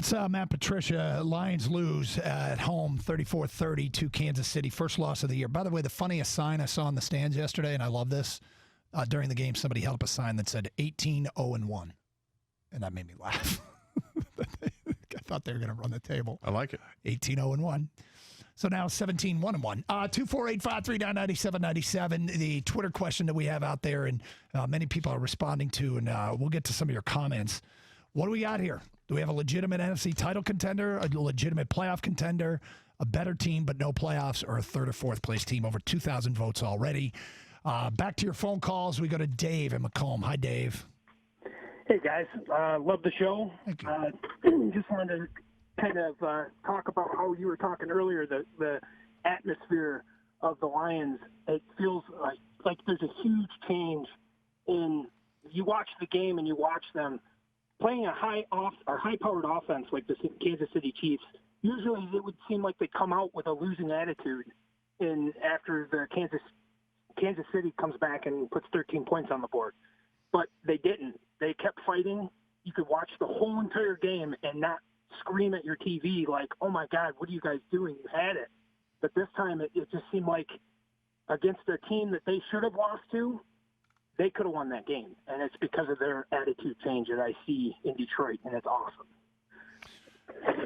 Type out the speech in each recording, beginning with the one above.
It's Matt Patricia. Lions lose at home 34-30 to Kansas City. First loss of the year. By the way, the funniest sign I saw in the stands yesterday, and I love this, during the game, somebody held up a sign that said 18-0-1. And that made me laugh. I thought they were going to run the table. I like it. 18-0-1. So now 17-1-1. 248-539-9797. The Twitter question that we have out there, and many people are responding to, and we'll get to some of your comments. What do we got here? Do we have a legitimate NFC title contender, a legitimate playoff contender, a better team but no playoffs, or a third or fourth place team? Over 2,000 votes already. Back to your phone calls. We go to Dave in Macomb. Hi, Dave. Hey, guys. Love the show. Thank you. Just wanted to kind of talk about how you were talking earlier, the atmosphere of the Lions. It feels like there's a huge change in – you watch the game and you watch them – playing a high-powered offense like the Kansas City Chiefs, usually it would seem like they come out with a losing attitude after the Kansas City comes back and puts 13 points on the board. But they didn't. They kept fighting. You could watch the whole entire game and not scream at your TV like, oh, my God, what are you guys doing? You had it. But this time it just seemed like against a team that they should have lost to, they could have won that game, and it's because of their attitude change that I see in Detroit, and it's awesome.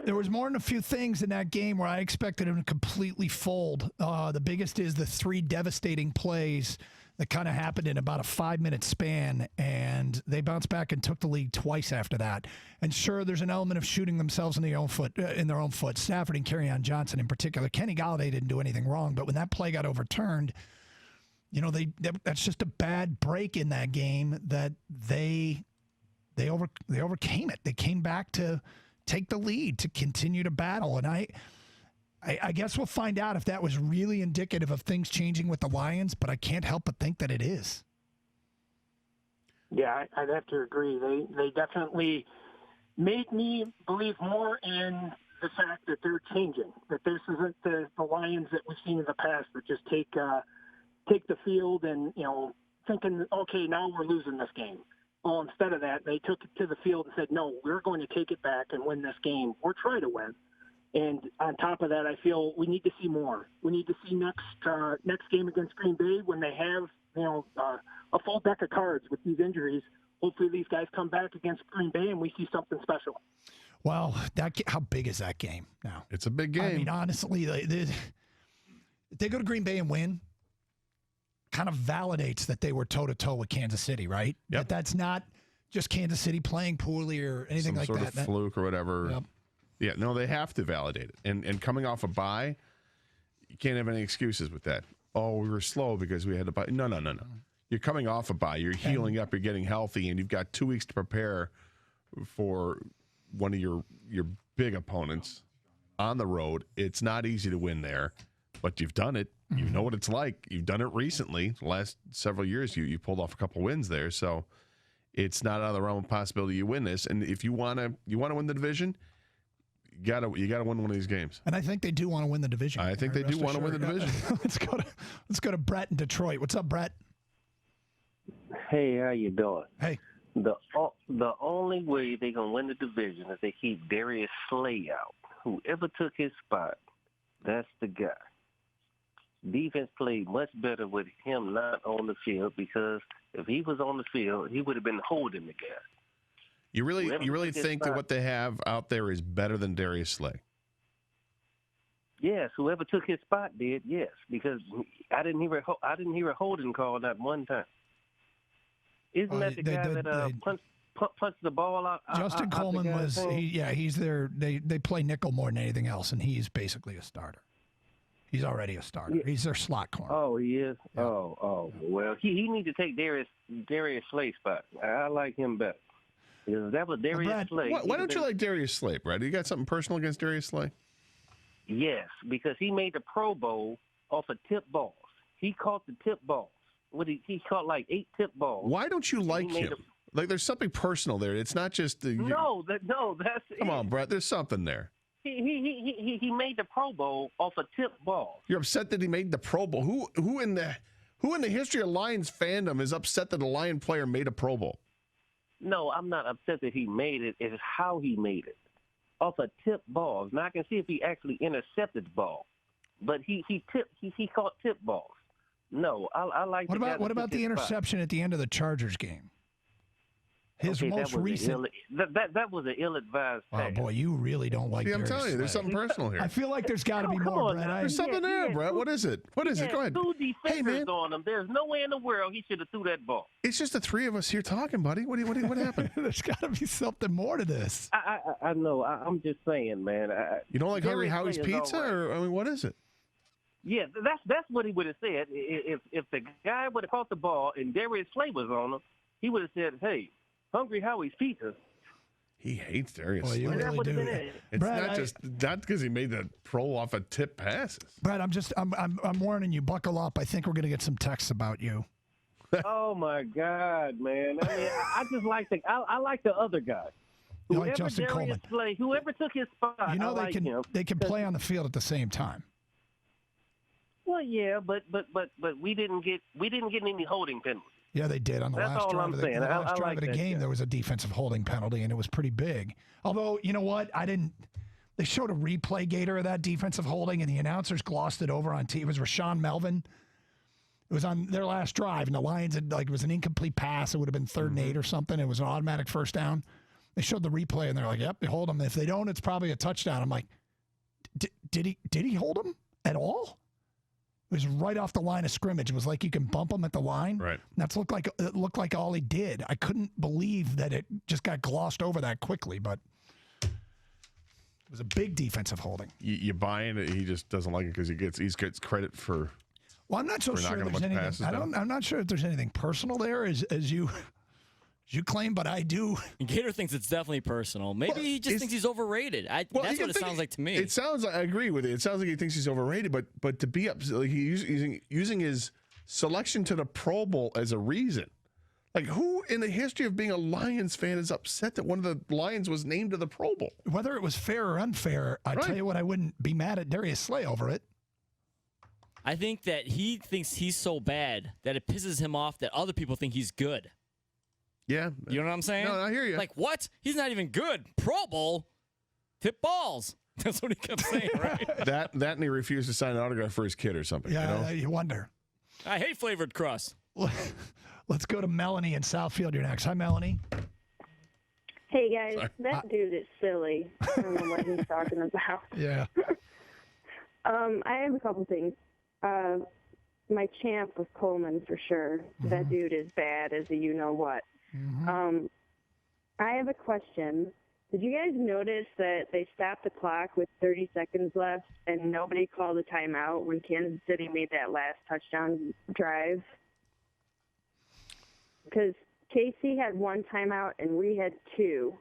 There was more than a few things in that game where I expected them to completely fold. The biggest is the 3 devastating plays that kind of happened in about a 5-minute span, and they bounced back and took the lead twice after that. And sure, there's an element of shooting themselves in their own foot. Stafford and Kerryon Johnson in particular. Kenny Golladay didn't do anything wrong, but when that play got overturned, you know, that's just a bad break in that game that they overcame it. They came back to take the lead, to continue to battle. And I guess we'll find out if that was really indicative of things changing with the Lions, but I can't help but think that it is. Yeah, I'd have to agree. They definitely made me believe more in the fact that they're changing, that this isn't the Lions that we've seen in the past that just take the field and, you know, thinking, okay, now we're losing this game. Well, instead of that, they took it to the field and said, no, we're going to take it back and win this game or try to win. And on top of that, I feel we need to see more. We need to see next game against Green Bay when they have, you know, a full deck of cards with these injuries. Hopefully these guys come back against Green Bay and we see something special. Well, how big is that game now? It's a big game. I mean, honestly, if they go to Green Bay and win, kind of validates that they were toe-to-toe with Kansas City, right? Yep. That's not just Kansas City playing poorly or anything like that. Some sort of fluke or whatever. Yep. Yeah, no, they have to validate it. And coming off a bye, you can't have any excuses with that. Oh, we were slow because we had a bye. No. You're coming off a bye. You're healing up. You're getting healthy, and you've got 2 weeks to prepare for one of your big opponents on the road. It's not easy to win there, but you've done it. You know what it's like. You've done it recently. The last several years, you pulled off a couple wins there. So it's not out of the realm of possibility you win this. And if you want to win the division, you gotta win one of these games. And I think they do want to win the division. I think they do want to win the division. Let's go to Brett in Detroit. What's up, Brett? Hey, how you doing? Hey. The only way they're gonna win the division is they keep Darius Slay out. Whoever took his spot, that's the guy. Defense played much better with him not on the field, because if he was on the field, he would have been holding the guy. You really think that what they have out there is better than Darius Slay? Yes, whoever took his spot did. Yes, because I didn't hear a holding call that one time. Isn't that the guy that punched the ball out? Justin Coleman was. He's there. They play nickel more than anything else, and he's basically a starter. He's already a starter. Yeah. He's their slot corner. Oh, he is? Yeah. Oh. Well, he needs to take Darius Slay's spot. I like him better. Because that was Darius Slay. Why don't you like Darius Slay, Brad? You got something personal against Darius Slay? Yes, because he made the Pro Bowl off of tip balls. He caught the tip balls. He caught like 8 tip balls. Why don't you like him? Like, there's something personal there. It's not just the... that's Come on, Brett. There's something there. He made the Pro Bowl off a tip ball. You're upset that he made the Pro Bowl. Who in the history of Lions fandom is upset that a Lion player made a Pro Bowl? No, I'm not upset that he made it. It's how he made it. off a tip balls. Now I can see if he actually intercepted the ball, but he caught tip balls. No, I like. What about the interception at the end of the Chargers game? His most recent. That was an ill-advised pass. Oh boy, you really don't like. See, I'm Darius telling you, there's Slay. something personal here. I feel like there's got to be more, Brett. There's something there, Brett. What is it? What is it? Go ahead. 2 defenders man. on him. There's no way in the world he should have threw that ball. It's just the three of us here talking, buddy. What happened? There's got to be something more to this. I know. I'm just saying, man. You don't like Hungry Darius Howie's Slay is pizza, all right. or I mean, what is it? Yeah, that's what he would have said. If the guy would have caught the ball and Darius Slay was on him, he would have said, "Hey, Hungry Howie's pizza." He hates Darius. Boy, you Slay. really do. It's Brett, not because he made the pro off of tip passes. Brett, I'm warning you. Buckle up. I think we're going to get some texts about you. Oh my God, man! I mean, I just like I like the other guy. You like Justin Darius Coleman. Slay, whoever took his spot, You know I like him. they can play on the field at the same time. Well, yeah, but we didn't get any holding penalties. Yeah, they did on the That's last all drive I'm of the, saying. the last I drive like of the that game. guy. There was a defensive holding penalty, and it was pretty big. Although, you know what? They showed a replay gator of that defensive holding, and the announcers glossed it over on TV. It was Rashawn Melvin. It was on their last drive, and the Lions had, it was an incomplete pass. It would have been 3rd and 8 or something. It was an automatic first down. They showed the replay, and they're like, "Yep, they hold him. If they don't, it's probably a touchdown." I'm like, "Did he hold him at all?" It was right off the line of scrimmage. It was like you can bump him at the line. Right. It looked like all he did. I couldn't believe that it just got glossed over that quickly, but it was a big defensive holding. You buying it? He just doesn't like it because he gets credit for. Well, I'm not so We're not sure gonna there's put the anything. passes down. I'm not sure if there's anything personal there, as you claim, but I do. Gator thinks it's definitely personal. Maybe he just thinks he's overrated. That's what it sounds like to me. It sounds like, I agree with it. It sounds like he thinks he's overrated, but to be up, like he's using his selection to the Pro Bowl as a reason. Like, who in the history of being a Lions fan is upset that one of the Lions was named to the Pro Bowl? Whether it was fair or unfair, I tell you what, I wouldn't be mad at Darius Slay over it. I think that he thinks he's so bad that it pisses him off that other people think he's good. Yeah. You know what I'm saying? No, I hear you. Like, what? He's not even good. Pro Bowl? Tip balls. That's what he kept saying, right? that and he refused to sign an autograph for his kid or something. Yeah, you wonder. I hate flavored crust. Let's go to Melanie in Southfield. You're next. Hi, Melanie. Hey, guys. That dude is silly. I don't know what he's talking about. Yeah. I have a couple things. My champ was Coleman for sure. Mm-hmm. That dude is bad as a you-know-what. Mm-hmm. I have a question. Did you guys notice that they stopped the clock with 30 seconds left and nobody called a timeout when Kansas City made that last touchdown drive? Because KC had 1 timeout and we had 2.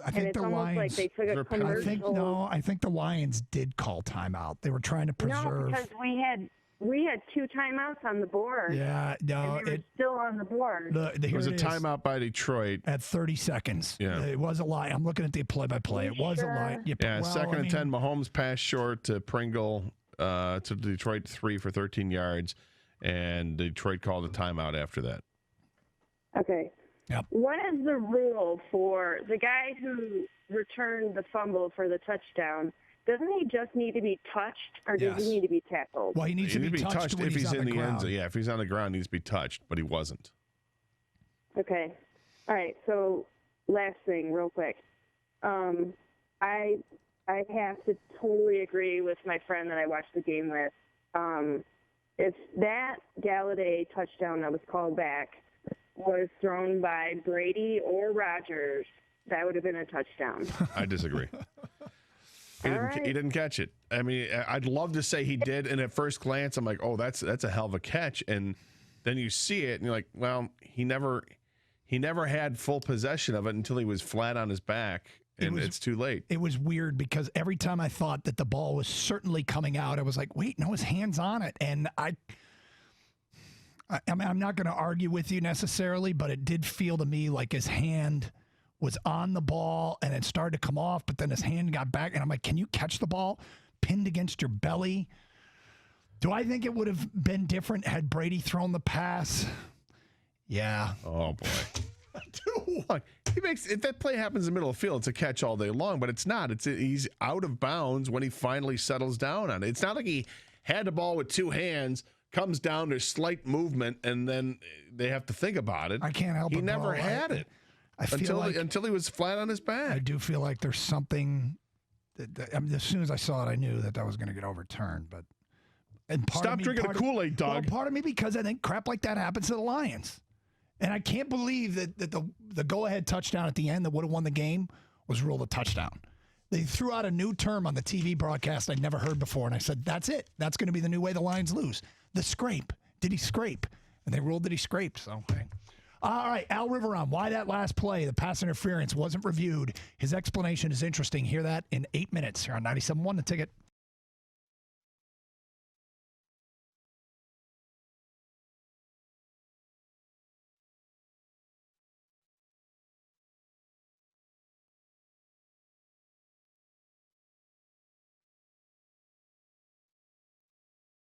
I think it's the almost Lions. like they took a commercial. I think the Lions did call timeout. They were trying to preserve. No, because we had 2 timeouts on the board. Yeah, no, and they were still on the board. There was a timeout by Detroit at 30 seconds. Yeah, it was a lie. I'm looking at the play-by-play. It was a lie. Yeah, second and 10. Mahomes passed short to Pringle to Detroit 3 for 13 yards, and Detroit called a timeout after that. Okay. Yep. What is the rule for the guy who returned the fumble for the touchdown? Doesn't he just need to be touched, or does he need to be tackled? Well, he needs to be touched when if he's in the ground. end zone. Yeah, if he's on the ground, he needs to be touched, but he wasn't. Okay. All right. So, last thing, real quick. I have to totally agree with my friend that I watched the game with. If that Galladay touchdown that was called back was thrown by Brady or Rodgers, that would have been a touchdown. I disagree. He didn't catch it. I mean, I'd love to say he did, and at first glance, I'm like, oh, that's a hell of a catch. And then you see it, and you're like, well, he never had full possession of it until he was flat on his back, and it's too late. It was weird because every time I thought that the ball was certainly coming out, I was like, wait, no, his hand's on it. And I mean, I'm not going to argue with you necessarily, but it did feel to me like his hand was on the ball and it started to come off, but then his hand got back. And I'm like, can you catch the ball pinned against your belly? Do I think it would have been different had Brady thrown the pass? Yeah. Oh, boy. Do long. If that play happens in the middle of the field, it's a catch all day long, but it's not. He's out of bounds when he finally settles down on it. It's not like he had the ball with two hands, comes down, there's slight movement, and then they have to think about it. I can't help it. He never bro. had it. I feel until he was flat on his back. I do feel like there's something. I mean, as soon as I saw it, I knew that was going to get overturned. But Stop drinking the Kool-Aid, Doug. Well, part of me because I think crap like that happens to the Lions, and I can't believe that the go-ahead touchdown at the end that would have won the game was ruled a touchdown. They threw out a new term on the TV broadcast I'd never heard before, and I said, "That's it. That's going to be the new way the Lions lose." The scrape. Did he scrape? And they ruled that he scraped. So, hey. All right, Al Riveron, why that last play, the pass interference, wasn't reviewed. His explanation is interesting. Hear that in 8 minutes here on 97.1 The Ticket.